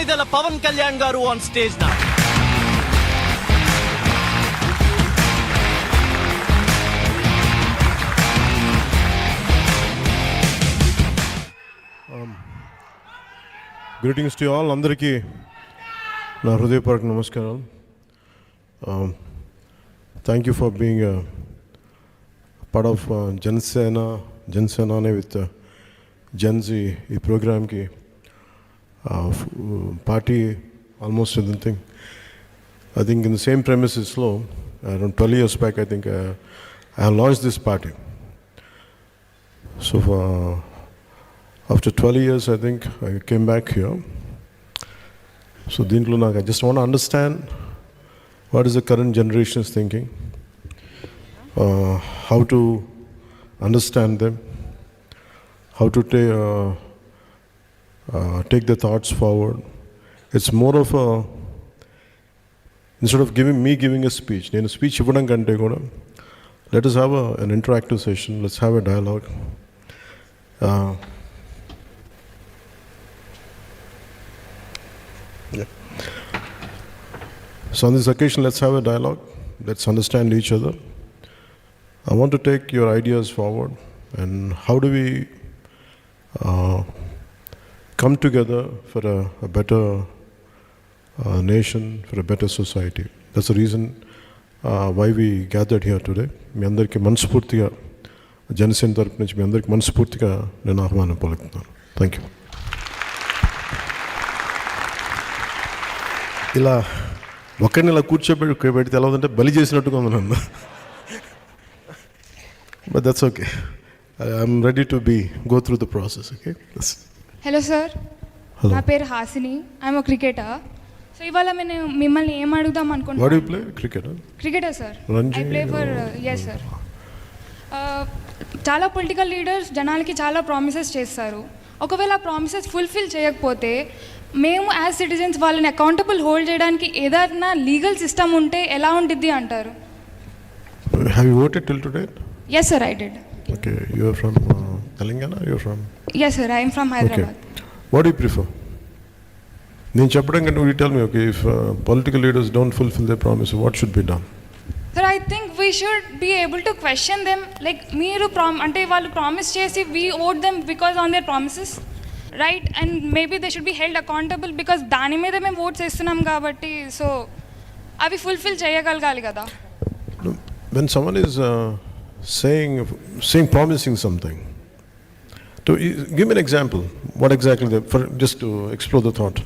idala Pawan Kalyan garu on stage now. Greetings to you all. Andariki na hrudayaparak namaskaram. Thank you for being a part of Janasenani with Gen Z program ki party almost within thing. I think in the same premises slow. Around 12 years back, I think I have launched this party. So after 12 years, I think I came back here. So I just want to understand what is the current generation's thinking, how to understand them, how to take the thoughts forward. It's more of a, instead of giving a speech, let us have an interactive session, let's have a dialogue. So on this occasion, let's have a dialogue. Let's understand each other. I want to take your ideas forward, and how do we come together for a better nation, for a better society. That's the reason why we gathered here today. మీ అందరికీ మనస్ఫూర్తిగా జనసేన తరపు నుంచి మీ అందరికీ మనస్ఫూర్తిగా నేను ఆహ్వానం పలుకుతున్నాను. Thank you. ఇలా ఒక్కడిని ఇలా కూర్చోబెడితే ఎలా ఉందంటే బలి చేసినట్టుగా ఉంది నన్ను. But that's okay. I'm ready to go through the process. Okay. Hello sir, నా పేరు హాసిని, ఐఎమ్ క్రికెటర్. సో ఇవాళ నేను మిమ్మల్ని ఏం అడుగుదాం అనుకుంటున్నాను. What you play? Cricketer sir. I play for yes sir. చాలా పొలిటికల్ లీడర్స్ జనాలకి చాలా ప్రామిసెస్ చేస్తారు. ఒకవేళ ఆ ప్రామిసెస్ ఫుల్ఫిల్ చేయకపోతే మేము యాజ్ సిటిజన్స్ వాళ్ళని అకౌంటబుల్ హోల్డ్ చేయడానికి ఏదైనా లీగల్ సిస్టమ్ ఉంటే ఎలా ఉంటుంది అంటారు? Have you voted till today? Yes sir, I did. Okay, you are from Telangana or you are from? Yes sir, I am from Hyderabad. Okay. What do you prefer? నేను చెప్పడం కంటే you tell me, okay, if political leaders don't fulfill their promise, what should be done? Sir, I think we should be able to question them. Like మీరు అంటే వాళ్ళు promise చేసి we owed them because on their promises, right? And maybe they should be held accountable because దాని మీద మేము oats వేస్తున్నాం కాబట్టి so అవి ఫుల్ఫిల్ చేయగలగాలి కదా. When someone is saying promising something, to give me an example. What exactly just to explore the thought.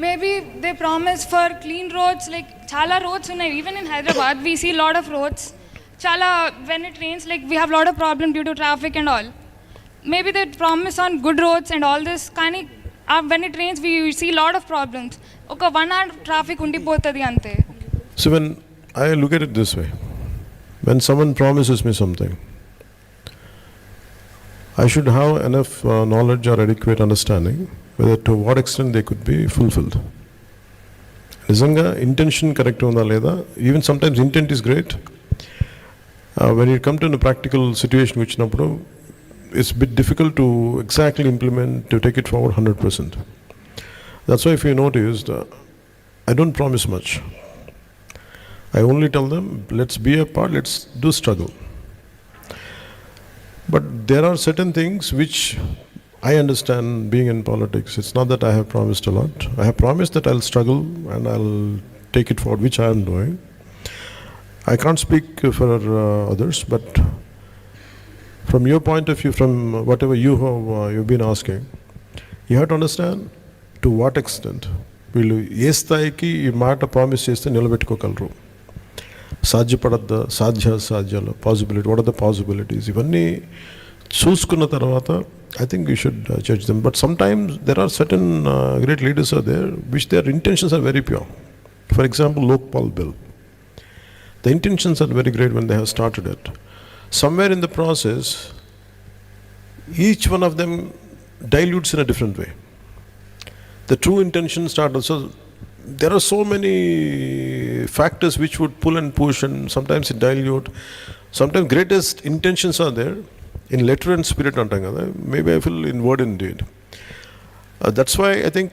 Maybe they promise for clean roads, like chala roads ఉన్నాయి. Even in Hyderabad we see lot of roads. Chala when it rains, like we have lot of problem due to traffic and all. Maybe they promise on good roads and all this. Kani when it rains we see lot of problems. Oka 1 hour traffic undipotadi ante. So when I look at it this way, when someone promises me something, I should have enough knowledge or adequate understanding whether to what extent they could be fulfilled. Nizanga intention correct unda leda. Even sometimes intent is great. When you come to a practical situation which nappudu it's a bit difficult to exactly implement, to take it forward 100%. That's why if you noticed, I don't promise much. I only tell them, let's be a part, let's do struggle. But there are certain things which I understand being in politics. It's not that I have promised a lot. I have promised that I'll struggle and I'll take it forward, which I am doing. I can't speak for others, but from your point of view, from whatever you've been asking, you have to understand to what extent వీళ్ళు ఏ స్థాయికి ఈ మాట promise చేస్తే నిలబెట్టుకోగలరు. సాధ్యాలు possibility, what are the possibilities, ఇవన్నీ చూసుకున్న తర్వాత I think we should judge them. But sometimes there are certain great leaders are there which their intentions are very pure. For example, Lokpal bill. The intentions are very great when they have started it. Somewhere in the process, each one of them dilutes in a different way. The true intention started. So there are so many factors which would pull and push, and sometimes it dilute. Sometimes greatest intentions are there in letter and spirit. Maybe I feel in word and deed. That's why I think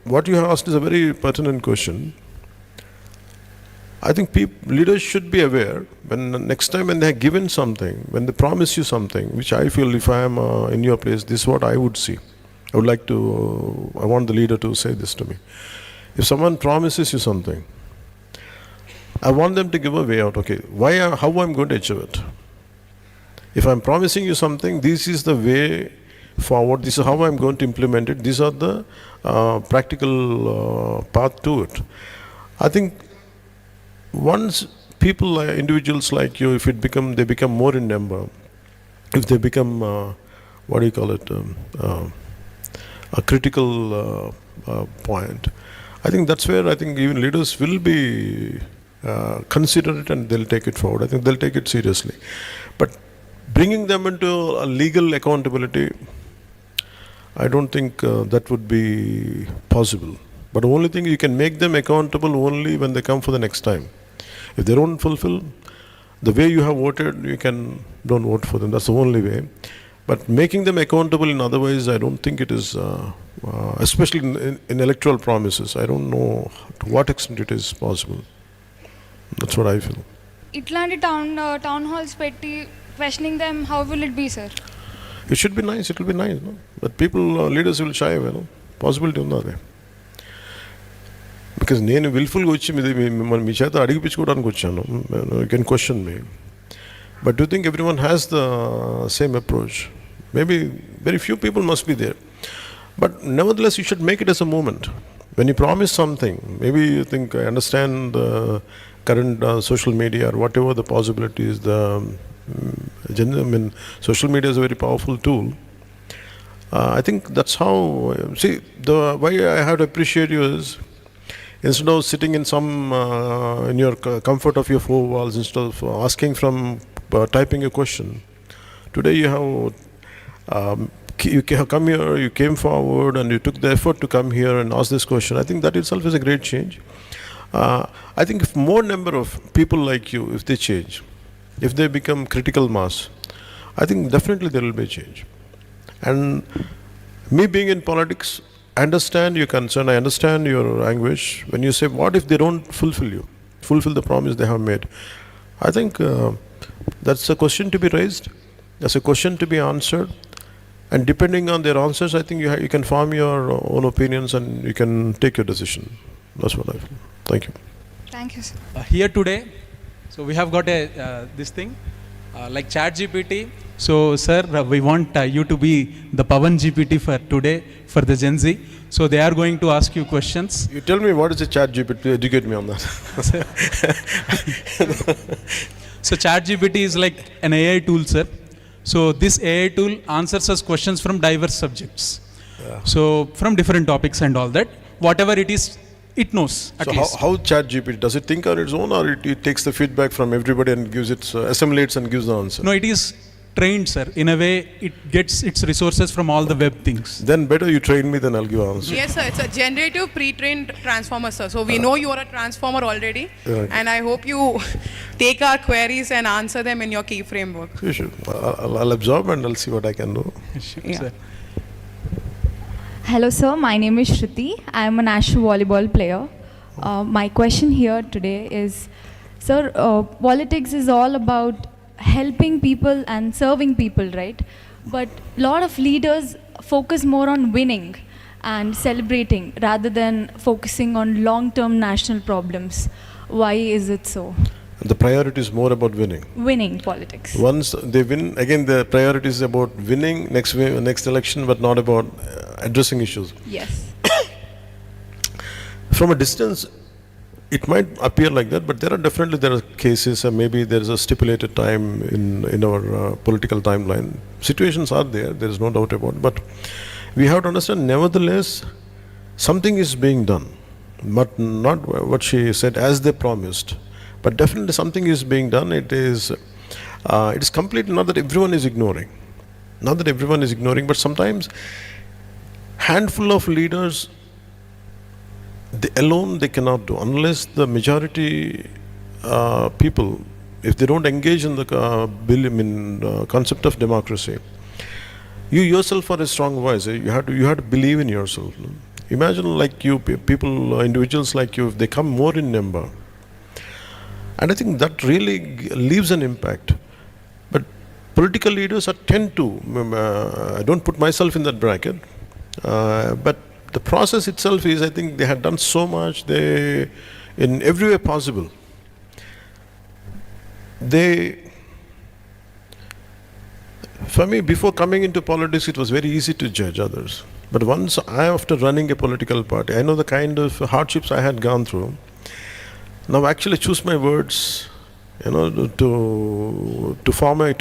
what you have asked is a very pertinent question. I think leaders should be aware when next time when they are given something, when they promise you something, which I feel if I am in your place, this is what I would see. I want the leader to say this to me. If someone promises you something, I want them to give a way out. Okay, how I'm going to achieve it? If I'm promising you something, this is the way forward. This is how I'm going to implement it. These are the practical path to it. I think once people, individuals like you, if they become more in number, if they become a critical point, I think that's where I think even leaders will be consider it and they'll take it forward. I think they'll take it seriously. But bringing them into a legal accountability, I don't think that would be possible. But the only thing, you can make them accountable only when they come for the next time. If they don't fulfill the way you have voted, don't vote for them. That's the only way. But making them accountable in other ways, I don't think it is, especially in electoral promises. I don't know to what extent it is possible. That's what I feel. ఇట్లాంటి town halls పెట్టి questioning them, how will it be, sir? It should be nice. It will be nice, no? But leaders will shy away, no? Possibility ఉంది. Because నేను విల్ఫుల్గా వచ్చి మీ చేత అడిగిపించుకోవడానికి వచ్చాను. You can question me. But do you think everyone has the same approach? Maybe very few people must be there. But nevertheless, you should make it as a movement. When you promise something, maybe you think, I understand the current social media or whatever the possibilities, social media is a very powerful tool. I think that's how, the way I have to appreciate you is, instead of sitting in in your comfort of your four walls, instead of asking typing a question, today you have come here, you came forward and you took the effort to come here and ask this question. I think that itself is a great change. I think if more number of people like you, if they change, if they become critical mass, I think definitely there will be a change. And me being in politics, I understand your concern, I understand your anguish when you say, what if they don't fulfill the promise they have made? I think that's a question to be raised, that's a question to be answered, and depending on their answers, I think you can form your own opinions and you can take your decision. That's what I feel. Thank you. Thank you, sir. Here today, so we have got this thing like Chat GPT. So sir, we want you to be the Pawan GPT for today, for the Gen Z. So they are going to ask you questions. You tell me what is a Chat GPT, educate me on that. So Chat GPT is like an AI tool, sir. So this AI tool answers us questions from diverse subjects. Yeah. So from different topics and all that, whatever it is, it knows at least. How Chat GPT, does it think on its own, or it takes the feedback from everybody and gives assimilates and gives the answer? No, it is trained, sir. In a way, it gets its resources from all the web things. Then better you train me, then I'll give an answer. Yes, sir. It's a generative pre-trained transformer, sir. So we know you are a transformer already, and I hope you take our queries and answer them in your key framework. Sure. I'll absorb and I'll see what I can do. Sure, Yeah. sir. Hello sir, my name is Shruti. I am a national volleyball player. My question here today is, sir, politics is all about helping people and serving people, right? But a lot of leaders focus more on winning and celebrating rather than focusing on long-term national problems. Why is it so? The priority is more about winning. Winning politics. Once they win, again the priority is about winning next election, but not about addressing issues. Yes. From a distance, it might appear like that, but there are cases, and maybe there is a stipulated time in our political timeline. Situations are there is no doubt about it. But we have to understand, nevertheless, something is being done, but not what she said as they promised. But definitely something is being done. It is completely not that everyone is ignoring. But sometimes handful of leaders, they cannot do, unless the majority people, if they don't engage in the concept of democracy. You yourself are a strong voice. You have to believe in yourself. Imagine like you, people, individuals like you, if they come more in number. And I think that really leaves an impact. But political leaders tend to, I don't put myself in that bracket, but the process itself is, I think they had done so much, they, in every way possible, for me, before coming into politics, it was very easy to judge others. But once after running a political party, I know the kind of hardships I had gone through. Now actually choose my words, to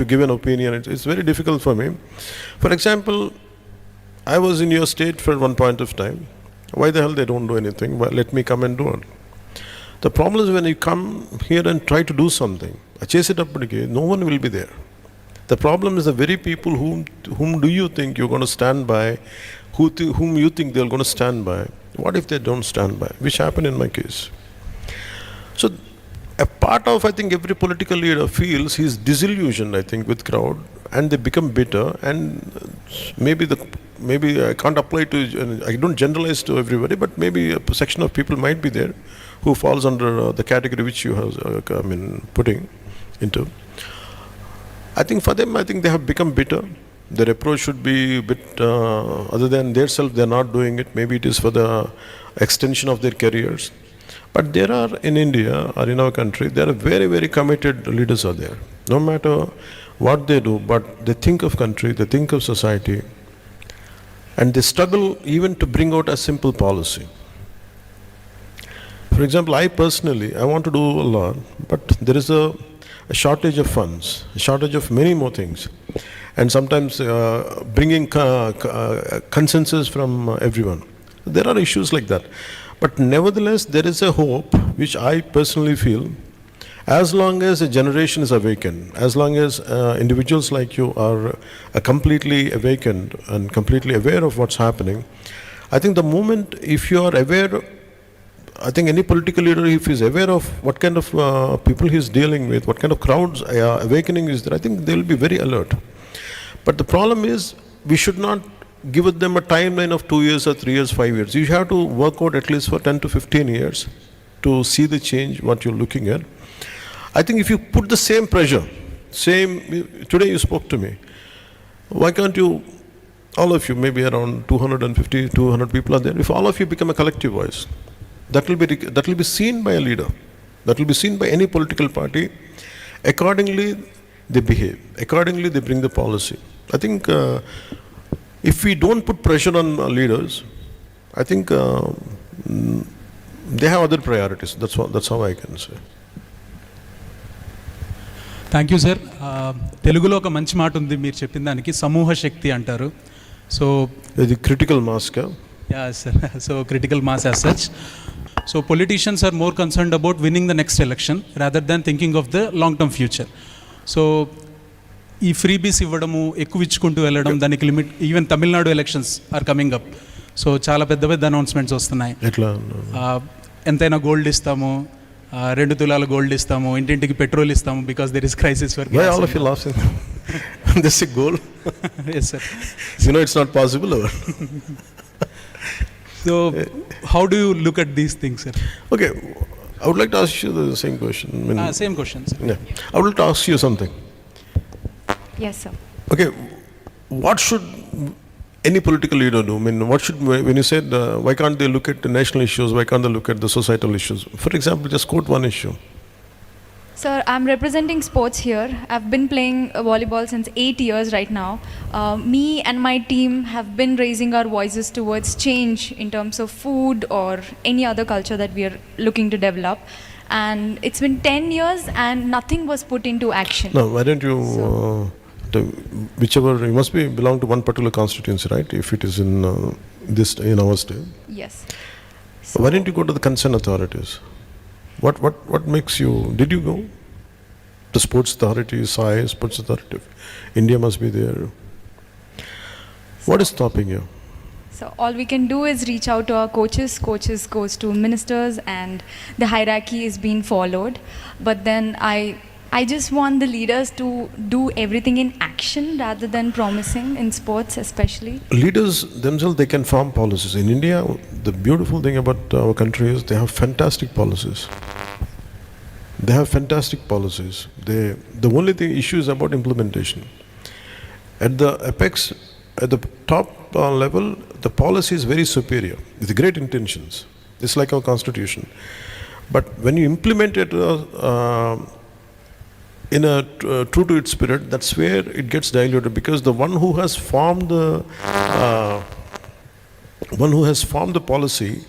give an opinion. It's very difficult for me. For example, I was in your state for one point of time. Why the hell they don't do anything? Well, let me come and do it. The problem is when you come here and try to do something, chase it up again, no one will be there. The problem is the very people whom do you think you're going to stand by, whom you think they're going to stand by. What if they don't stand by? Which happened in my case. So a part of, I think, every political leader feels he's disillusioned, I think, with crowd, and they become bitter, and maybe I can't apply to, I don't generalize to everybody, but maybe a section of people might be there who falls under the category which you have, putting into. I think for them, I think they have become bitter. Their approach should be a bit, other than their self, they're not doing it. Maybe it is for the extension of their careers. But there are, in India or in our country, there are very, very committed leaders are there. No matter what they do, but they think of country, they think of society, and they struggle even to bring out a simple policy. For example, I personally, I want to do a lot, but there is a shortage of funds, a shortage of many more things, and sometimes bringing consensus from everyone. There are issues like that. But nevertheless, there is a hope, which I personally feel, as long as a generation is awakened, as long as individuals like you are completely awakened and completely aware of what's happening, I think the moment, if you are aware, I think any political leader, if he's aware of what kind of people he's dealing with, what kind of crowds awakening is there, I think they'll be very alert. But the problem is, we should not give them a timeline of 2 years or 3 years, 5 years. You have to work out at least for 10 to 15 years to see the change, what you're looking at. I think if you put the same pressure, today you spoke to me, why can't you, all of you, maybe around 250, 200 people are there, if all of you become a collective voice, that will be seen by a leader, that will be seen by any political party. Accordingly, they behave. Accordingly, they bring the policy. I think if we don't put pressure on leaders, I think they have other priorities. That's how I can say. Thank you sir. తెలుగులో ఒక మంచి మాట ఉంది మీరు చెప్పిన దానికి, సమూహ శక్తి అంటారు. సో ఇది క్రిటికల్ మాస్ కా? Yeah sir. So critical mass as such. So politicians are more concerned about winning the next election rather than thinking of the long term future. So ఈ ఫ్రీబీస్ ఇవ్వడము, ఎక్కువ ఇచ్చుకుంటూ వెళ్ళడం, దానికి limit, even Tamil Nadu elections are coming up. So చాలా పెద్ద పెద్ద announcements వస్తున్నాయి. ఎట్లా ఎంతైనా గోల్డ్ ఇస్తాము, 2 తులాల గోల్డ్ ఇస్తాము, ఇంటింటికి పెట్రోల్ ఇస్తాము, because there is crisis for gas. Why all of you laughing? This is gold. Yes sir. You know it's not possible. So how do you look at these things, sir? Okay, I would like to ask you the same question. Same question, sir. Yeah, I would like to ask you something. Yes, sir. Okay, what should any political leader do? I mean, what should, when you said why can't they look at the national issues, why can't they look at the societal issues? For example, just quote one issue. Sir, I'm representing sports here. I've been playing volleyball since 8 years right now. Me and my team have been raising our voices towards change in terms of food or any other culture that we are looking to develop. And it's been 10 years and nothing was put into action. No, why don't you, whichever, you must belong to one particular constituency, right? If it is in our state. Yes. So why don't you go to the concerned authorities? What makes you, did you go? The sports authority, SAI, sports authority, India must be there. What is stopping you? So all we can do is reach out to our coaches. Coaches goes to ministers and the hierarchy is being followed. But then I I just want the leaders to do everything in action rather than promising in sports, especially. Leaders themselves, they can form policies. In India, the beautiful thing about our country is they have fantastic policies. They have fantastic policies. The only issue is about implementation. At the apex, at the top level, the policy is very superior with great intentions. It's like our constitution. But when you implement it true to its spirit, that's where it gets diluted, because the one who has formed the policy,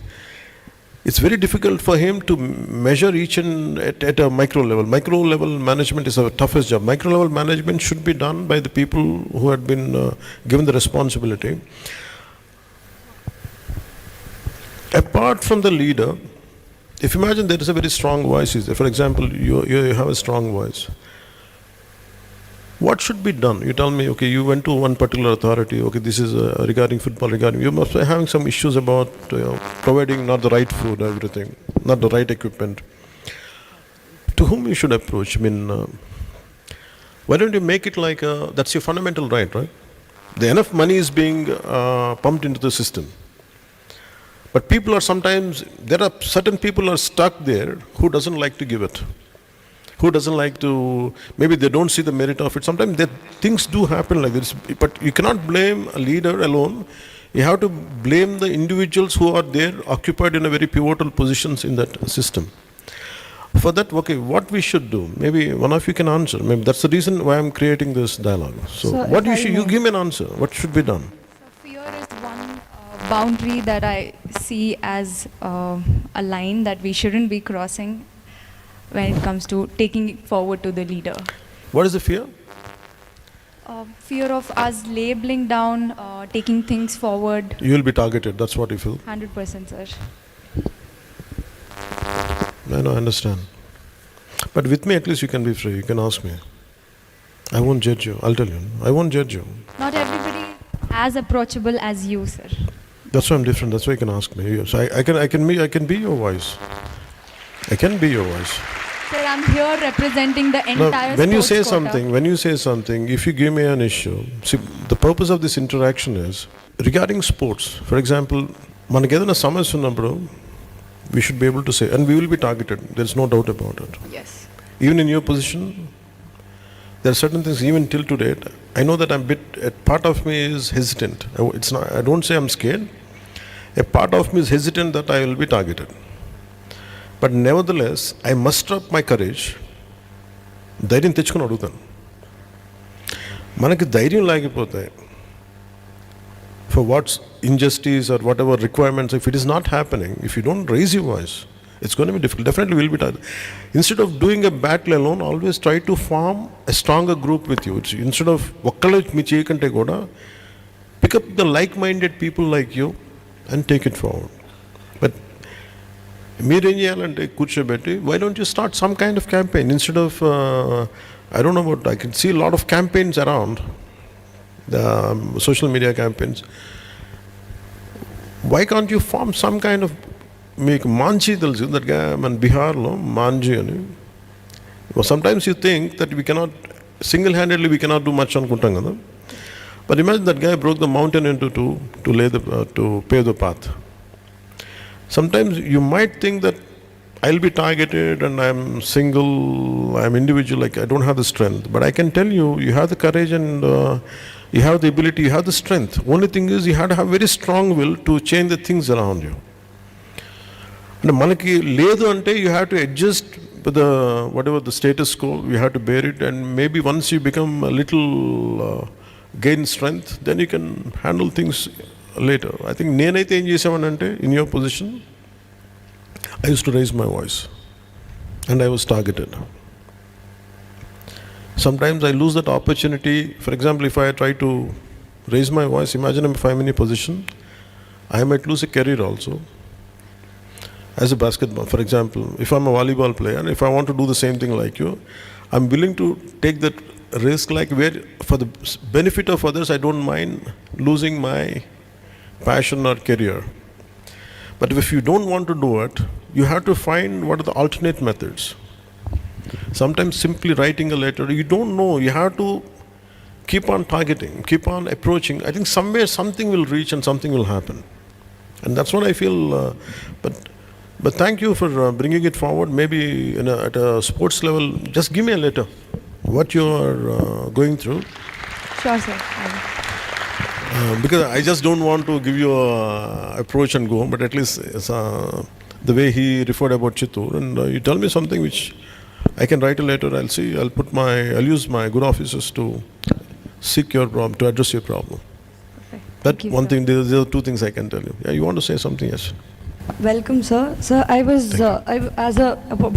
it's very difficult for him to measure each and at a micro level. Micro level management is our toughest job. Micro level management should be done by the people who had been given the responsibility. Apart from the leader, if you imagine there is a very strong voice, for example, you have a strong voice. What should be done? You tell me, okay, you went to one particular authority, okay, this is regarding football, you must be having some issues about providing not the right food, everything, not the right equipment. To whom you should approach? I mean, why don't you make it like, that's your fundamental right? Enough money is being pumped into the system. But people are sometimes, there are certain people are stuck there who doesn't like to give it. Who doesn't like to, maybe they don't see the merit of it. Sometimes things do happen like this, but you cannot blame a leader alone. You have to blame the individuals who are there, occupied in a very pivotal positions in that system. For that, okay, what we should do, maybe one of you can answer. Maybe that's the reason why I'm creating this dialogue. So what you give me an answer. What should be done? So fear is one boundary that I see as a line that we shouldn't be crossing when it comes to taking it forward to the leader. What is the fear? Fear of us labeling down, taking things forward. You will be targeted, that's what you feel? 100%, sir. I understand. But with me, at least you can be free. You can ask me. I won't judge you. I'll tell you. I won't judge you. Not everybody as approachable as you, sir. That's why I'm different. That's why you can ask me. So I can be your voice. I can be your voice. Sir, I'm here representing the entire when you say sports something, if you give me an issue, see, the purpose of this interaction is regarding sports. For example, manakeda samasya unnappudu, we should be able to say, and we will be targeted. There's no doubt about it. Yes. Even in your position, there are certain things. Even till today, I know that a part of me is hesitant. I don't say I'm scared. A part of me is hesitant that I will be targeted. But nevertheless, I muster up my courage. ధైర్యం తెచ్చుకొని అడుగుతాను. మనకి ధైర్యం లేకపోతే for what's injustice or whatever requirements, if it is not happening, if you don't raise your voice, it's going to be difficult. Definitely will be tired. Instead of doing a battle alone, always try to form a stronger group with you. Instead of ఒక్కళ్ళే మీ చేయకంటే కూడా pick up the like-minded people like you and take it forward. But మీరేం చేయాలంటే కూర్చోబెట్టి, why don't you start some kind of campaign instead of I don't know what, I can see a lot of campaigns around the social media campaigns. Why can't you form some kind of, మీకు మాంజీ తెలుసు, that గా మన బీహార్లో మాంజీ అని. Sometimes you think that we cannot single-handedly we cannot do much అనుకుంటాం కదా. But imagine that guy broke the mountain into two to pave the path. Sometimes you might think that I'll be targeted and I'm single, I'm individual, like I don't have the strength. But I can tell you, you have the courage and you have the ability, you have the strength. Only thing is you have to have very strong will to change the things around you. And manaki ledu ante you have to adjust with the whatever the status quo, you have to bear it, and maybe once you become a little gain strength, then you can handle things later. I think nenaithe em chesavanante, in your position I used to raise my voice and I was targeted. Sometimes I lose that opportunity. For example, if I try to raise my voice, imagine if I'm in a position, I might lose a career also. As a basketball, for example, if I'm a volleyball player and if I want to do the same thing like you, I'm willing to take that risk, like where for the benefit of others I don't mind losing my passion or career. But if you don't want to do it, you have to find what are the alternate methods. Sometimes simply writing a letter, you don't know, you have to keep on targeting, keep on approaching. I think somewhere something will reach and something will happen. And that's what I feel. But thank you for bringing it forward. Maybe at a sports level, just give me a letter, what you are going through. Sure, sir. Because I just don't want to give you a approach and go, but at least the way he referred about Chittoor, and you tell me something which I can write a letter, I'll use my good officers to seek your problem, to address your problem. Okay. That Thank you, one sir. thing, there are two things I can tell you. Yeah, you want to say something? Yes. Welcome, sir. Sir,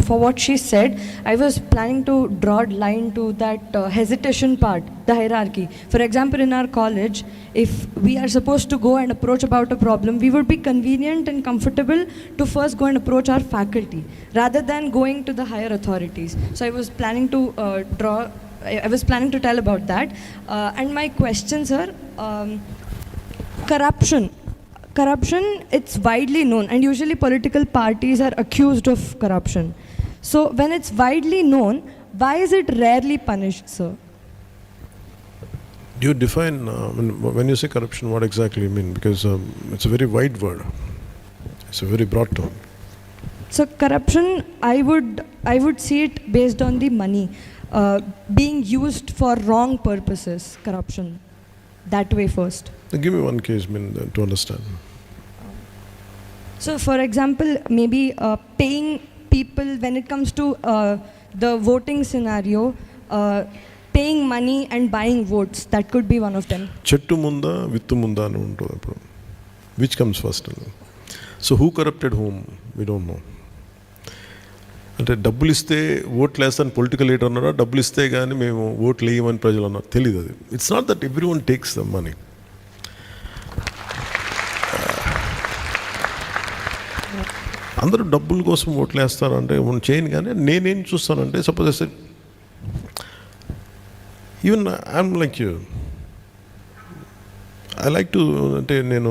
for what she said, I was planning to draw a line to that hesitation part, the hierarchy. For example, in our college, if we are supposed to go and approach about a problem, we would be convenient and comfortable to first go and approach our faculty rather than going to the higher authorities. So I was planning to tell about that. And my question, sir, Corruption, it's widely known, and usually political parties are accused of corruption. So when it's widely known, why is it rarely punished, sir? Do you define, when you say corruption, what exactly you mean? Because it's a very wide word. It's a very broad term. So corruption, I would see it based on the money being used for wrong purposes, corruption. That way first. Give me one case, to understand. So, for example, maybe paying people when it comes to the voting scenario, paying money and buying votes, that could be one of them. Chettu munda, vittu munda anu untundi appudu. Which comes first? So who corrupted whom? We don't know. అంటే డబ్బులు ఇస్తే ఓట్లు వేస్తాను political leader అన్నారా, డబ్బులు ఇస్తే కానీ మేము ఓట్లు వేయమని ప్రజలు అన్నారు, తెలియదు. అది it's not that every one takes the money. అందరూ డబ్బుల కోసం ఓట్లు వేస్తారంటే చేయను. కానీ నేనేం చూస్తానంటే, suppose even I'm like you, I like to, అంటే నేను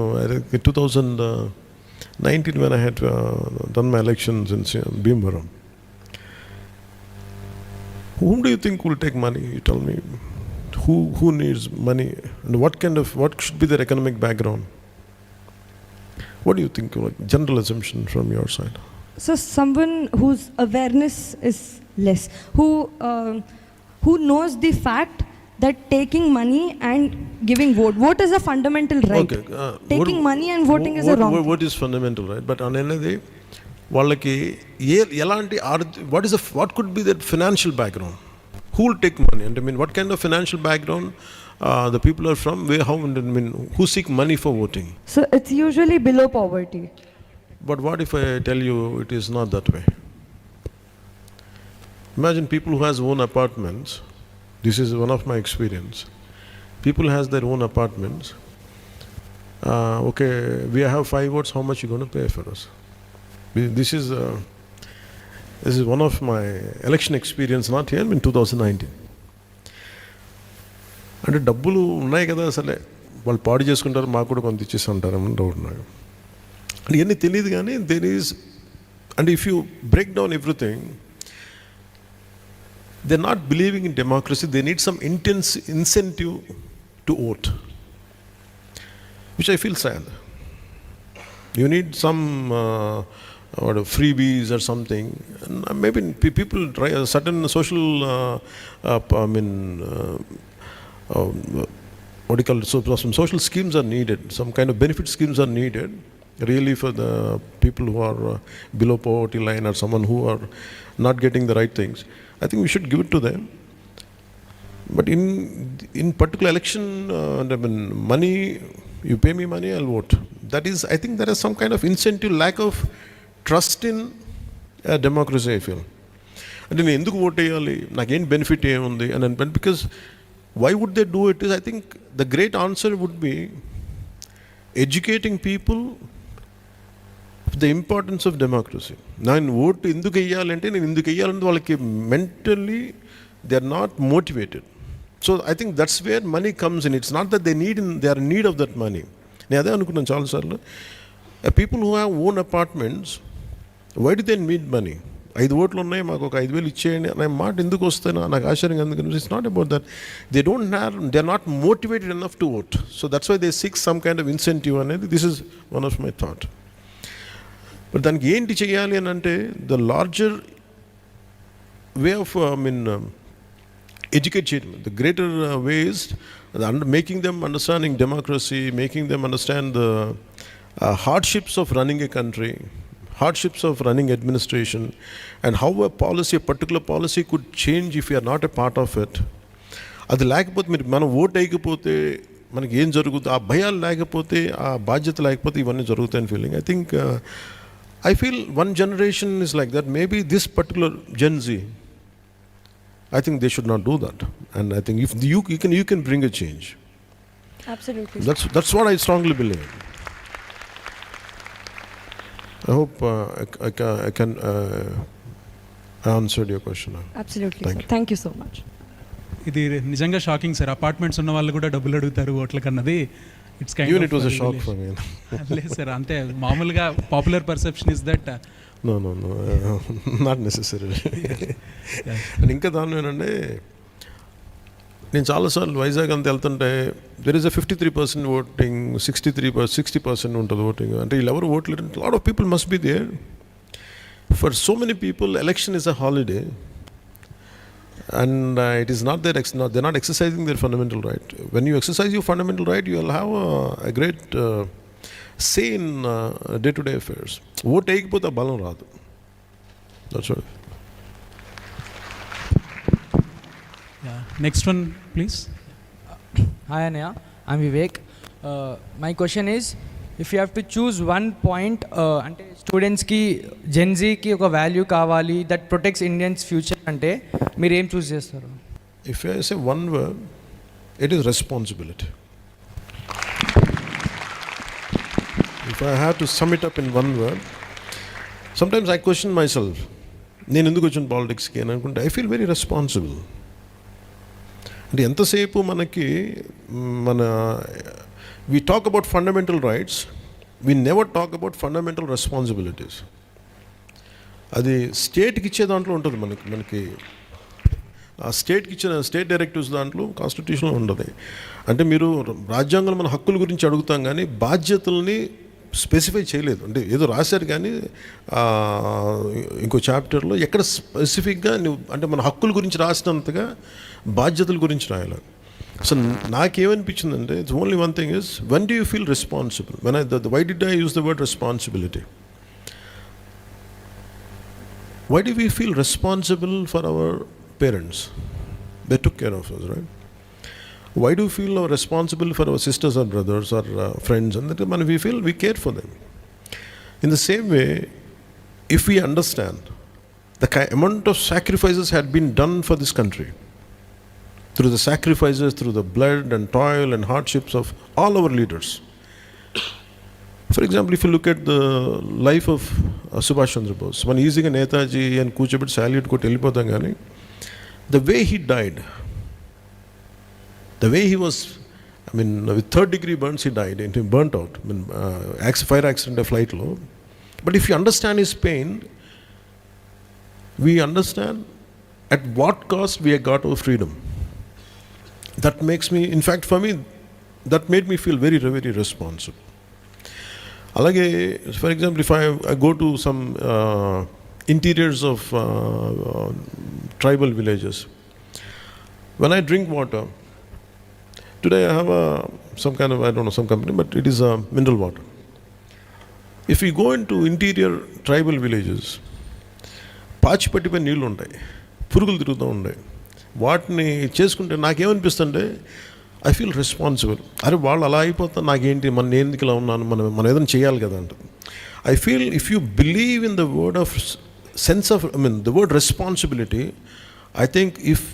2019 when I had done my elections in Bhimvaram, whom do you think will take money? You tell me. Who needs money, and what should be their economic background? What do you think? General assumption from your side. So someone whose awareness is less, who knows the fact that taking money and giving vote is a fundamental right. Okay. Taking money and voting is a wrong. What is fundamental right? But అనేది వాళ్ళకి ఎలాంటి what could be their financial background? Who will take money? And what kind of financial background the people are from? Who seek money for voting? So it's usually below poverty. But what if I tell you it is not that way? Imagine people who has own apartments. This is one of my experience. People has their own apartments. Okay, we have 5 votes. How much you going to pay for us? This is one of my election experience, not here, in 2019. అంటే డబ్బులు ఉన్నాయి కదా, అసలే వాళ్ళు పాడు చేసుకుంటారు, మాకు కూడా కొంత ఇచ్చేసి ఉంటారని డౌట్ నాకు. అంటే ఇవన్నీ తెలియదు. కానీ there is, and if you break down everything, they're not believing in democracy. They need some intense incentive to vote, which I feel sad. You need some freebies or something. And maybe people try a certain social what do you call it? So some social schemes are needed, some kind of benefit schemes are needed really for the people who are below poverty line, or someone who are not getting the right things. I think we should give it to them. But in particular election, money, you pay me money, I'll vote. That is, I think there is some kind of incentive, lack of trust in democracy, I feel. And then enduku vote cheyali, naken benefit emundi, and because why would they do it is, I think the great answer would be educating people the importance of democracy. నేను vote ఎందుకు వేయాలంటే, నేను ఎందుకు వేయాలంటే వాళ్ళకి mentally they are not motivated. So I think that's where money comes in. It's not that they are in need of that money. నేను అదే అనుకున్నాను చాలాసార్లు. People who have own apartments, why do they need money? 5 ఓట్లు ఉన్నాయి, మాకు ఒక 5,000 ఇచ్చేయండి అనే మాట ఎందుకు వస్తాయి నాకు ఆశ్చర్యంగా. ఎందుకంటే it's not about that. They are not motivated enough to vote. So that's why they seek some kind of incentive అనేది. This is one of my thought. But దానికి ఏంటి చేయాలి అని అంటే the larger way of educate children. The greater way is making them understanding democracy, making them understand the hardships of running a country, hardships of running administration, and how a particular policy could change if you are not a part of it. అది లేకపోతే మీరు మనం vote వేయకపోతే మనకి ఏం జరుగుతుంది, ఆ భయాలు లేకపోతే, ఆ బాధ్యత లేకపోతే ఇవన్నీ జరుగుతాయని feeling. I think I feel one generation is like that. Maybe this particular Gen Z, I think they should not do that. And I think if you can bring a change. Absolutely. That's what I strongly believe. I hope I can I answered your question. Absolutely. Thank Sir. you. Thank you so much. ఇది నిజంగా shocking sir. Apartments ఉన్న వాళ్ళు కూడా డబ్బులు అడుగుతారు ఓట్లకన్నది. It's kind Even of it was a shock for me. లేదు సార్, అంతే మామూలుగా popular perception is that. No, not necessarily. And ఇంకా దాని ఏంటంటే నేను చాలాసార్లు వైజాగ్ అంతా వెళ్తుంటే దెర్ ఇస్ a 53% ఓటింగ్, 60% ఉంటుంది ఓటింగ్. అంటే వీళ్ళెవరు ఓట్లేరు. Lot of people must be there. For so many people election is a holiday. And it is not they're not exercising their fundamental right. When you exercise your fundamental right, you will have a great say in day-to-day affairs. Vote వేయకపోతే బలం రాదు. That's all. Next one please. Hi Anaya, I'm Vivek. My question is, if you have to choose one point, అంటే స్టూడెంట్స్కి జెన్జీకి ఒక value కావాలి that protects Indians future అంటే మీరు ఏం చూస్ చేస్తారు? If I say one word, it is responsibility. If I have to sum it up in one word, sometimes I question myself. నేను ఎందుకు వచ్చిన పాలిటిక్స్కి అని అనుకుంటే ఐ ఫీల్ వెరీ రెస్పాన్సిబుల్. అంటే ఎంతసేపు మనకి we talk about fundamental rights, we never talk about fundamental responsibilities. అది స్టేట్కి ఇచ్చే దాంట్లో ఉంటుంది. మనకి ఆ స్టేట్కి ఇచ్చిన స్టేట్ డైరెక్టివ్స్ దాంట్లో కాన్స్టిట్యూషన్లో ఉండదు. అంటే మీరు రాజ్యాంగంలో మన హక్కుల గురించి అడుగుతాం కానీ బాధ్యతల్ని స్పెసిఫై చేయలేదు. అంటే ఏదో రాశారు కానీ ఇంకో చాప్టర్లో ఎక్కడ స్పెసిఫిక్గా అంటే మన హక్కుల గురించి రాసినంతగా బాధ్యతల గురించి రాయాలి. సో నాకేమనిపించిందంటే it's only one thing is, when do you feel responsible? Why did I use the word responsibility? Why do we feel responsible for our parents? They took care of us, right? Why do we feel responsible for our sisters or brothers or friends? And that we feel we care for them. In the same way, if we understand the amount of sacrifices had been done for this country, through the sacrifices, through the blood and toil and hardships of all our leaders. For example, if you look at the life of Subhash Chandra Bose, one easy Netaji and కూర్చోబెట్టి salute కొట్టి వెళ్ళిపోతాం కానీ the way he died, the way he was, I mean, with 3rd-degree burns he died, and he burnt out. I mean, fire accident flight low. But if you understand his pain, we understand at what cost we have got our freedom. That makes me, in fact for me, that made me feel very, very responsible. Alage, for example, if I go to some interiors of tribal villages, when I drink water, today I have some kind of, I don't know, some company, but it is mineral water. If we go into interior tribal villages, పాచిపట్టిపై నీళ్ళు ఉంటాయి, పురుగులు తిరుగుతూ ఉంటాయి. వాటిని చేసుకుంటే నాకేమనిపిస్తుంటే I feel responsible. అరే వాళ్ళు అలా అయిపోతా, నాకేంటి, నేను ఎందుకు ఇలా ఉన్నాను, మనం ఏదైనా చేయాలి కదా అంటే I feel if you believe in the word of sense of, I mean the word responsibility, I think if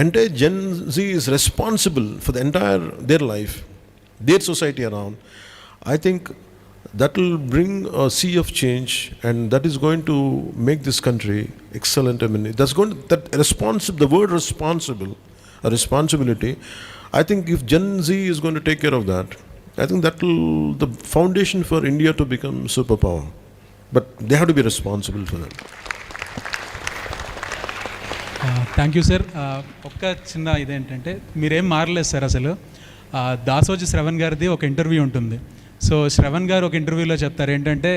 entire Gen Z is responsible for the entire their life, their society around, I think that will bring a sea of change, and that is going to make this country excellent. I mean, that's going to, the word responsibility, I think if Gen Z is going to take care of that, I think that will the foundation for India to become superpower. But they have to be responsible for that. Thank you sir. ఒక్క చిన్న ఇదేంటంటే మీరేం మారలేదు sir అసలు. దాసోజి శ్రవణ్ గారిది ఒక interview ఉంటుంది. So Shravan గారు ఒక ఇంటర్వ్యూలో చెప్తారు ఏంటంటే,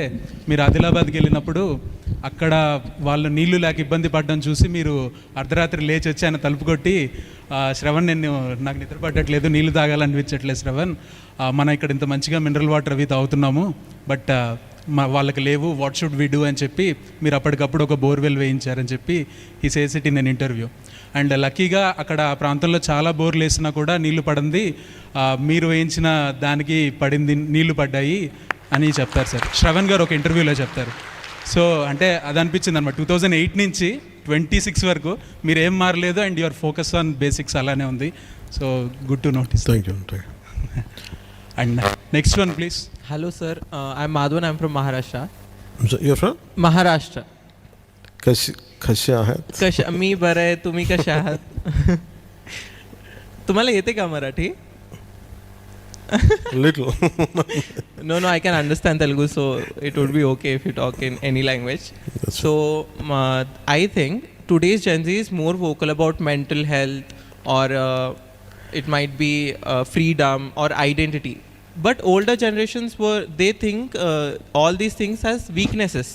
మీరు ఆదిలాబాద్కి వెళ్ళినప్పుడు అక్కడ వాళ్ళు నీళ్లు లేక ఇబ్బంది పడడం చూసి మీరు అర్ధరాత్రి లేచి వచ్చి ఆయన తలుపు కొట్టి, శ్రవణ్ నాకు నిద్ర పట్టట్లేదు, నీళ్లు తాగాలనిపించట్లేదు శ్రవణ్, మనం ఇక్కడ ఇంత మంచిగా మినరల్ వాటర్ అవి తాగుతున్నాము, బట్ వాళ్ళకి లేవు, వాట్ షుడ్ వి డూ అని చెప్పి మీరు అప్పటికప్పుడు ఒక బోర్వెల్ వేయించారని చెప్పి ఈ says it in an interview. And లక్కీగా అక్కడ ఆ ప్రాంతంలో చాలా బోర్లు వేసినా కూడా నీళ్లు పడింది, మీరు వేయించిన దానికి పడింది, నీళ్లు పడ్డాయి అని చెప్తారు సార్. శ్రవణ్ గారు ఒక ఇంటర్వ్యూలో చెప్తారు. సో అంటే అది అనిపించింది అనమాట. 2008 నుంచి 26 వరకు మీరు ఏం మారలేదు and your focus on basics అలానే ఉంది. So good to notice. Thank you. And next one please. Hello sir, I'm Madhavan, I'm from Maharashtra. You're from? Maharashtra. कशा आहात? मी बरं आहे, तुम्ही कशा आहात? तुम्हाला येते का Marathi? Little. No, I can understand Telugu, so it would be okay if you talk in any language. So I think today's Gen Z is more vocal about mental health, or it might be freedom or identity. But older generations they think all these things as weaknesses.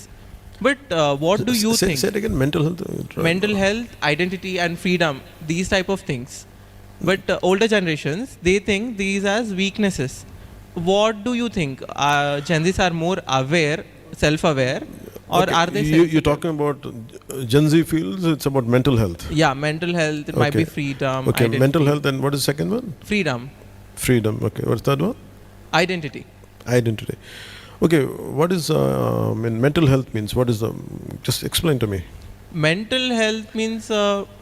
But what do you think? Say it again. Mental health. Mental health, identity and freedom, these type of things. But older generations, they think these as weaknesses. What do you think? Gen Zs are more aware, self-aware, or Okay, are they you're talking about Gen Z feels it's about mental health. Yeah, mental health, it might be freedom, Okay, identity. mental health, and what is the second one? Freedom. Okay, what's the third one? Identity. Okay, what is mental health means? What is the, just explain to me. Mental health means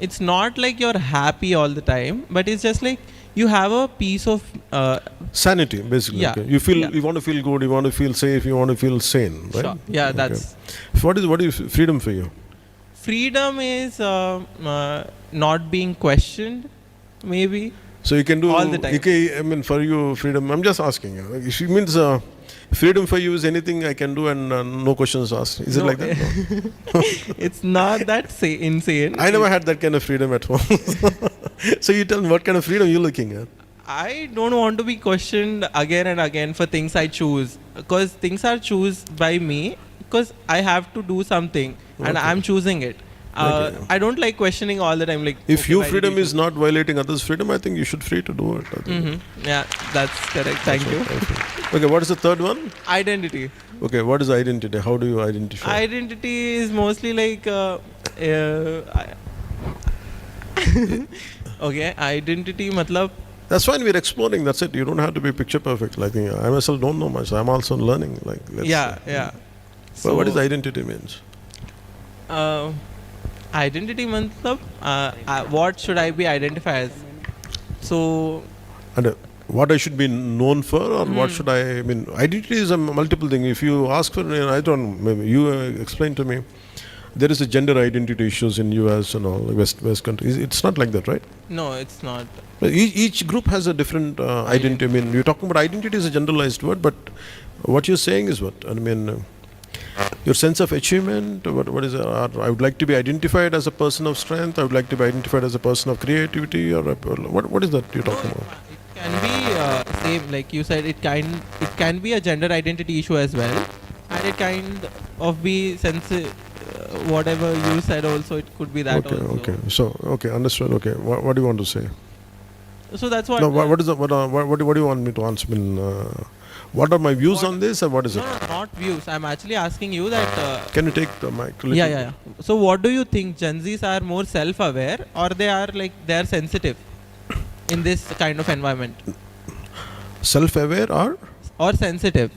it's not like you're happy all the time, but it's just like you have a piece of Sanity, basically. Yeah. Okay. You want to feel good, you want to feel safe, you want to feel sane, right? Sure. Yeah, that's Okay. What is freedom for you? freedom is not being questioned, maybe. So you can do All the time. Okay, I mean, for you, freedom. I'm just asking. If it means freedom for you is anything I can do and no questions asked. Is it No. like that? No. It's not that insane. I never had that kind of freedom at home. So you tell me, what kind of freedom you're looking at? I don't want to be questioned again and again for things I choose, because things are chosen by me, because I have to do something and I'm choosing it. I don't like questioning all the time. Like, If okay, your why did freedom you is not violating others' freedom, I think you should free to do it. I think. Yeah, that's correct. Thank you. Okay, what is the third one? Identity. Okay, what is identity? How do you identify? Identity is mostly like okay, identity matlab That's fine, we're exploring, that's it. You don't have to be picture perfect. Like, I myself don't know much. I'm also learning. Like, yeah. So what is identity means? Identity matlab what should I be identified as? So And what I should be known for, or what should I mean? Identity is a multiple thing. If you ask for, I don't know, maybe you explain to me. There is a gender identity issues in US and all West countries. It's not like that, right? no, it's not. Each group has a different identity. I mean, you're talking about identity is a generalized word, but what you're saying is what? I mean, your sense of achievement, what is it? I would like to be identified as a person of strength. I would like to be identified as a person of creativity, or what is that you're talking about? It can be same, like you said. It can be a gender identity issue as well, and it kind of be whatever you said also. It could be that also. Okay. So, okay, understood. Okay, what do you want to say? So that's what. No, what is the what do you want me to answer? I mean, what are my views on this, or what is it? No, not views. I'm actually asking you that. Can you take the mic? Yeah. So what do you think? Gen Zs are more self-aware, or they are sensitive in this kind of environment? Self-aware or sensitive?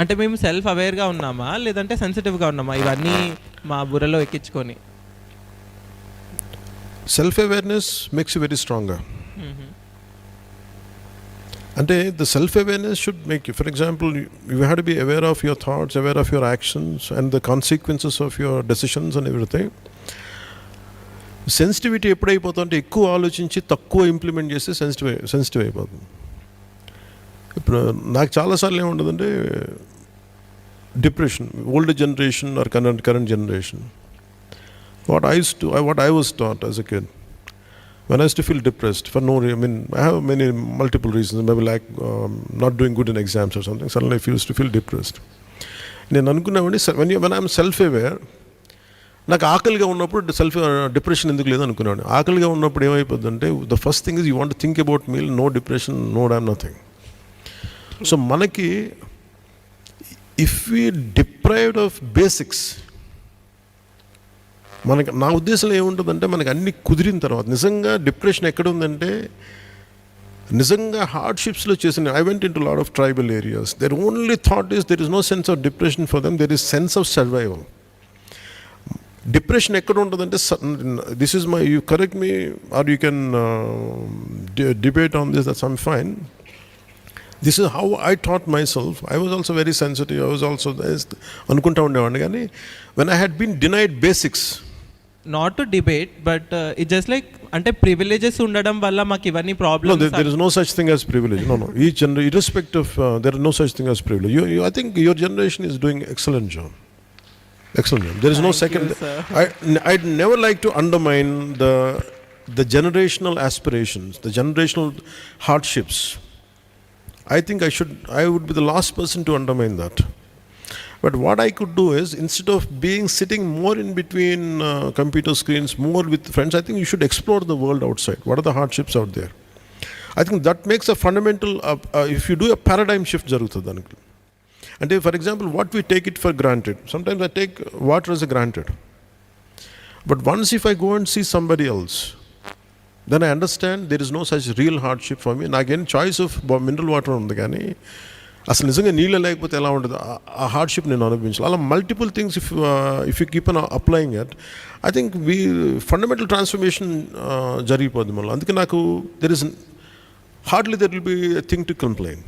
అంటే మేము self అవేర్గా ఉన్నామా లేదంటే సెన్సిటివ్గా ఉన్నామా ఇవన్నీ మా బుర్రలో ఎక్కించుకొని? Self-awareness makes you very stronger. And the self-awareness should make you, for example, you have to be aware of your thoughts, aware of your actions and the consequences of your decisions and everything. Sensitivity ఎప్పుడైపోతుంటే ఎక్కువ ఆలోచించి తక్కువ implement చేస్తే sensitive అయిపోతుంది. ఇప్పుడు నాకు చాలాసార్లు ఏముంటుందంటే depression, old generation or current generation, what I was taught as a kid. When I used to feel depressed for no reason, I mean, I have multiple reasons, maybe like not doing good in exams or something. Suddenly I used to feel depressed. నేను అనుకున్నామండి when I'm self-aware, నాకు ఆకలిగా ఉన్నప్పుడు depression ఎందుకు లేదు అనుకున్నాను. ఆకలిగా ఉన్నప్పుడు ఏమైపోతుందంటే the first thing is you want think about meal, no depression, no damn nothing. So మనకి if we deprived of basics, మనకి నా ఉద్దేశంలో ఏముంటుందంటే మనకి అన్ని కుదిరిన తర్వాత నిజంగా డిప్రెషన్ ఎక్కడ ఉందంటే నిజంగా హార్డ్షిప్స్లో చేసిన. I went into lot of tribal areas. There only thought is there is no sense of depression for them, there is sense of survival. Depression ఎక్కడ ఉంటుందంటే, this is my, you correct me or you can debate on this, that's I'm fine. This is how I taught myself. I was also very sensitive. I was also అనుకుంటా ఉండేవాడిని. కానీ when I had been denied basics, not to debate but it just like అంటే privileges ఉండడం వల్ల మాకు ఇవన్నీ problems. No, there is no such thing as privilege. No. Each irrespective, there is no such thing as privilege. I think your generation is doing excellent job. Excellent job. There is no second. I'd never like to undermine the generational aspirations, the generational hardships. I think I would be the last person to undermine that. But what I could do is, instead of sitting more in between computer screens, more with friends, I think you should explore the world outside. What are the hardships out there? I think that makes a fundamental, if you do a paradigm shift jarugutundi daniki. And for example, what we take it for granted. Sometimes I take water as a granted. But once if I go and see somebody else, then I understand there is no such real hardship for me. And again, choice of mineral water undi gaani అసలు నిజంగా నీళ్ళు లేకపోతే ఎలా ఉంటుంది, ఆ hardship నేను అనుభవించాలి. అలా multiple things if you keep on applying it, I think fundamental transformation జరిగిపోద్ది మనలో. అందుకే నాకు there is hardly there will be a thing to complain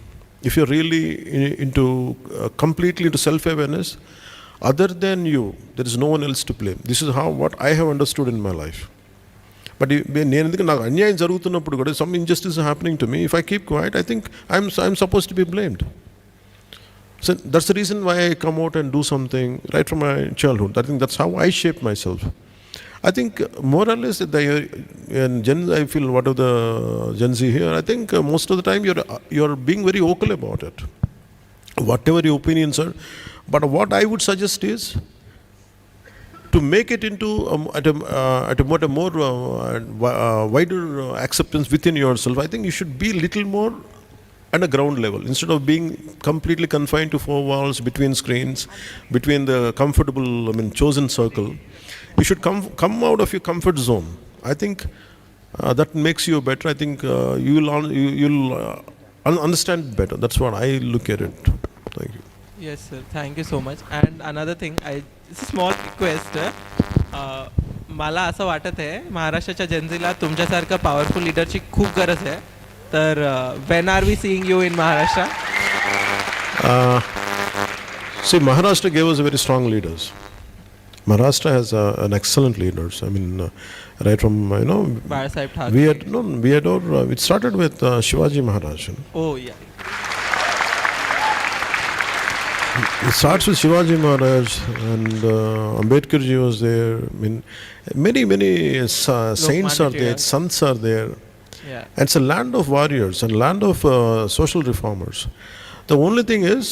if your really completely into self awareness. Other than you, there is no one else to blame. This is how what I have understood in my life. But నేను ఎందుకు నాకు అన్యాయం జరుగుతున్నప్పుడు కూడా, some injustice happening to me, if I keep quiet, I think I'm suppose to be blamed. So that's the reason why I come out and do something right from my childhood. I think that's how I shape myself. I think more or less I feel what of the Gen Z here, I think most of the time you're being very vocal about it, whatever your opinions are. But what I would suggest is to make it into at a more wider acceptance within yourself. I think you should be little more at a ground level, instead of being completely confined to four walls, between screens, between the comfortable, chosen circle. You should come out of your comfort zone. I think that makes you better. I think you'll understand better. That's what I look at it. Thank you. Yes sir, thank you so much. And another thing, it's a small request. मला असं वाटत आहे महाराष्ट्राच्या जनतेला तुमच्यासारखं powerful लीडरची खूप गरज आहे. तर when are we seeing you in Maharashtra? See, Maharashtra gave us very strong leaders. Maharashtra has an excellent leaders. I mean, right from Sahib Thackeray. It started with Shivaji Maharaj. Oh yeah. It starts with Shivaji Maharaj, and Ambedkar ji was there. I mean, many saints are there, sants are there. Yeah. And it's a land of warriors and land of social reformers. The only thing is,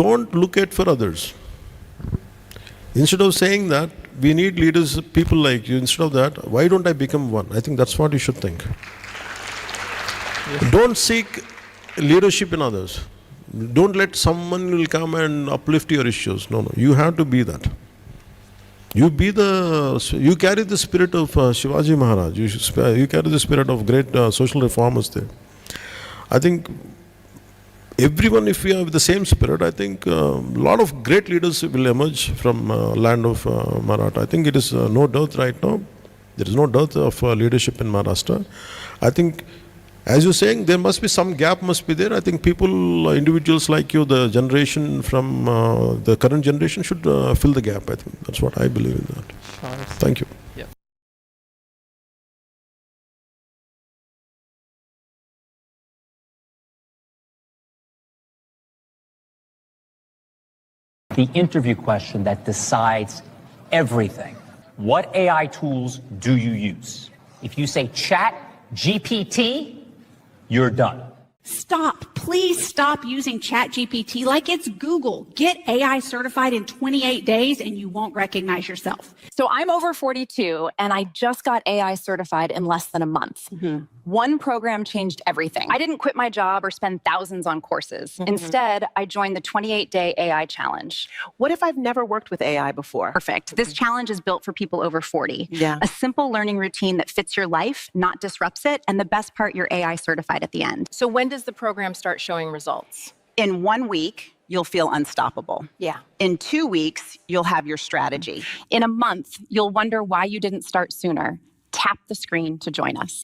don't look at for others. Instead of saying that we need leaders, people like you, instead of that, why don't I become one? I think that's what you should think. Yes. Don't seek leadership in others. Don't let someone will come and uplift your issues. No. You have to be that. You carry the spirit of Shivaji Maharaj. You carry the spirit of great social reformers there. I think everyone, if we have the same spirit, I think a lot of great leaders will emerge from land of Maratha. I think it is no dearth right now. There is no dearth of leadership in Maharashtra. I think, as you're saying, there must be some gap must be there. I think people, individuals like you, the generation from the current generation should fill the gap. I think that's what I believe in that. Sure. Thank you. Yeah. The interview question that decides everything. What AI tools do you use? If you say Chat GPT, you're done. Stop. Please stop using ChatGPT like it's Google. Get AI certified in 28 days and you won't recognize yourself. So I'm over 42 and I just got AI certified in less than a month. One program changed everything. I didn't quit my job or spend thousands on courses. Instead, I joined the 28-day AI challenge. What if I've never worked with AI before? Perfect. This challenge is built for people over 40. Yeah. A simple learning routine that fits your life, not disrupts it, and the best part, you're AI certified at the end. So when does the program start showing results? In 1 week, you'll feel unstoppable. Yeah. In 2 weeks, you'll have your strategy. In a month, you'll wonder why you didn't start sooner. Tap the screen to join us.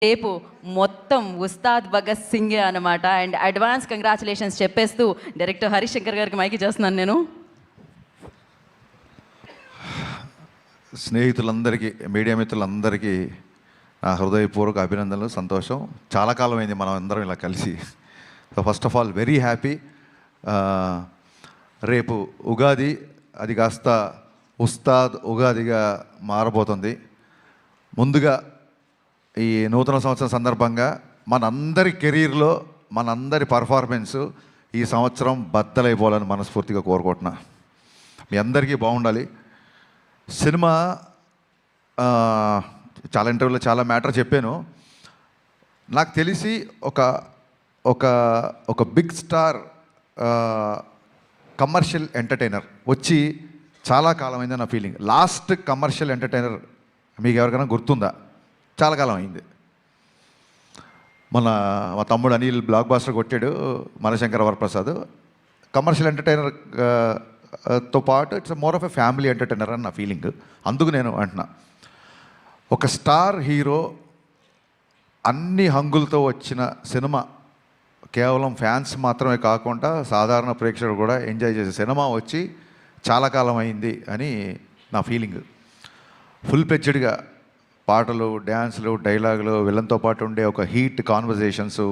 రేపు మొత్తం ఉస్తాద్ భగత్ సింగే అనమాట. And advance congratulations చెప్పేస్తూ director Harishankar గారికి మైకి చేస్తున్నాను నేను. స్నేహితులందరికీ, media మిత్రులందరికీ నా హృదయపూర్వక అభినందనలు, సంతోషం. చాలా కాలం అయింది మనం అందరం ఇలా కలిసి. So first of all very happy. రేపు ఉగాది, అది కాస్త ఉస్తాద్ ఉగాదిగా మారబోతుంది. ముందుగా ఈ నూతన సంవత్సరం సందర్భంగా మనందరి కెరీర్లో మనందరి పర్ఫార్మెన్సు ఈ సంవత్సరం బద్దలైపోవాలని మనస్ఫూర్తిగా కోరుకుంటున్నా. మీ అందరికీ బాగుండాలి. సినిమా చాలా ఇంటర్వ్యూలో చాలా మ్యాటర్ చెప్పాను. నాకు తెలిసి ఒక ఒక ఒక బిగ్ స్టార్ కమర్షియల్ ఎంటర్టైనర్ వచ్చి చాలా కాలమైంది నా ఫీలింగ్. లాస్ట్ కమర్షియల్ ఎంటర్టైనర్ మీకు ఎవరికైనా గుర్తుందా? చాలా కాలం అయింది. మా తమ్ముడు అనిల్ బ్లాక్ బాస్టర్ కొట్టాడు, మనశంకర వరప్రసాద్. కమర్షియల్ ఎంటర్టైనర్ తో పాటు it's more of a family entertainer అని నా ఫీలింగ్. అందుకు నేను అంటున్నా, ఒక స్టార్ హీరో అన్ని హంగులతో వచ్చిన సినిమా, కేవలం ఫ్యాన్స్ మాత్రమే కాకుండా సాధారణ ప్రేక్షకుడు కూడా ఎంజాయ్ చేసే సినిమా వచ్చి చాలా కాలం అయింది అని నా ఫీలింగ్. ఫుల్ ప్లెడ్జ్డ్గా పాటలు, డ్యాన్సులు, డైలాగులు, విలన్తో పాటు ఉండే ఒక హీట్ కాన్వర్జేషన్స్,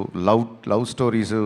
లవ్ స్టోరీసు,